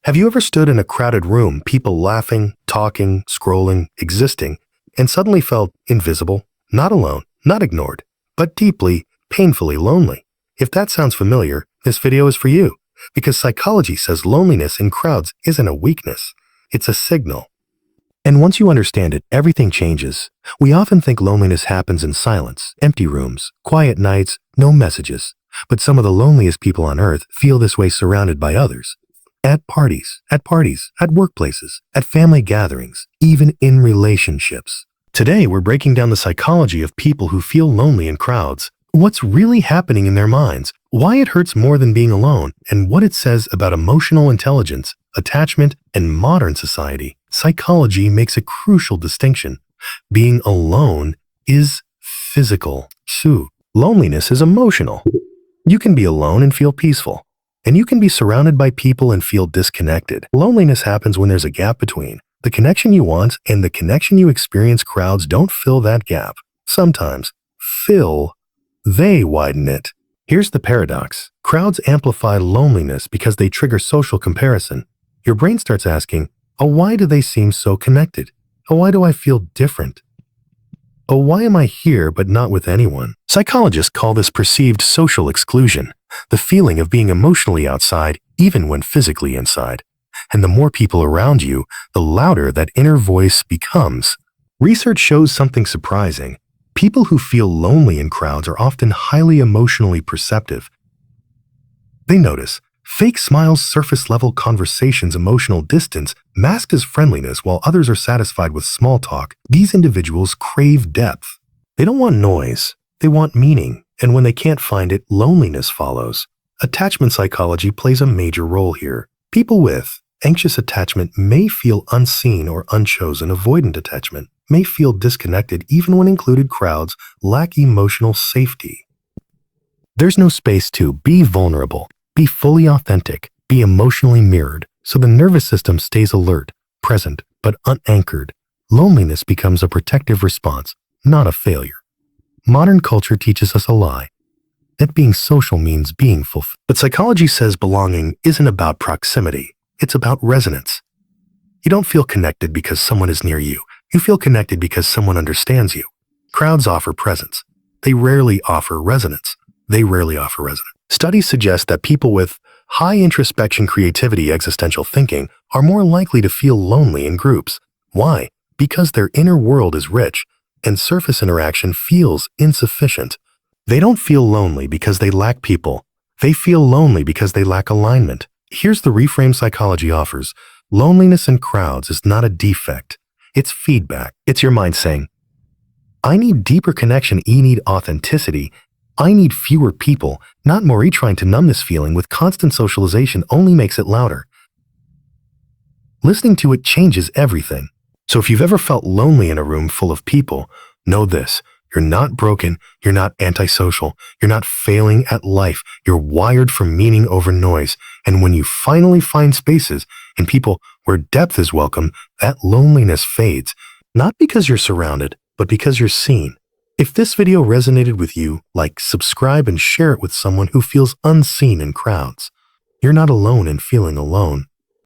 Have you ever stood in a crowded room, people laughing, talking, scrolling, existing, and suddenly felt invisible, not alone, not ignored, but deeply, painfully lonely? If that sounds familiar, this video is for you, because psychology says loneliness in crowds isn't a weakness, it's a signal. And once you understand it, everything changes. We often think loneliness happens in silence, empty rooms, quiet nights, no messages. But some of the loneliest people on earth feel this way surrounded by others. At parties, at workplaces, at family gatherings, even in relationships. Today, we're breaking down the psychology of people who feel lonely in crowds, what's really happening in their minds, why it hurts more than being alone, and what it says about emotional intelligence, attachment, and modern society. Psychology makes a crucial distinction. Being alone is physical. Loneliness is emotional. You can be alone and feel peaceful. And you can be surrounded by people and feel disconnected. Loneliness happens when there's a gap between the connection you want and the connection you experience. Crowds don't fill that gap. Sometimes, they widen it. Here's the paradox. Crowds amplify loneliness because they trigger social comparison. Your brain starts asking, oh, why do they seem so connected? Oh, why do I feel different? Oh, why am I here but not with anyone? Psychologists call this perceived social exclusion, the feeling of being emotionally outside even when physically inside. And the more people around you, the louder that inner voice becomes. Research shows something surprising. People who feel lonely in crowds are often highly emotionally perceptive. They notice fake smiles, surface-level conversations, emotional distance, masked as friendliness while others are satisfied with small talk. These individuals crave depth. They don't want noise. They want meaning. And when they can't find it, loneliness follows. Attachment psychology plays a major role here. People with anxious attachment may feel unseen or unchosen. Avoidant attachment may feel disconnected even when included. Crowds lack emotional safety. There's no space to be vulnerable. Be fully authentic, be emotionally mirrored, so the nervous system stays alert, present, but unanchored. Loneliness becomes a protective response, not a failure. Modern culture teaches us a lie, that being social means being fulfilled. But psychology says belonging isn't about proximity, it's about resonance. You don't feel connected because someone is near you. You feel connected because someone understands you. Crowds offer presence. They rarely offer resonance. Studies suggest that people with high introspection, creativity, existential thinking are more likely to feel lonely in groups. Why? Because their inner world is rich and surface interaction feels insufficient. They don't feel lonely because they lack people. They feel lonely because they lack alignment. Here's the reframe psychology offers. Loneliness in crowds is not a defect. It's feedback. It's your mind saying, I need deeper connection. I need authenticity. I need fewer people, not more. Trying to numb this feeling with constant socialization only makes it louder. Listening to it changes everything. So if you've ever felt lonely in a room full of people, know this. You're not broken. You're not antisocial. You're not failing at life. You're wired for meaning over noise. And when you finally find spaces and people where depth is welcome, that loneliness fades. Not because you're surrounded, but because you're seen. If this video resonated with you, like, subscribe, and share it with someone who feels unseen in crowds. You're not alone in feeling alone.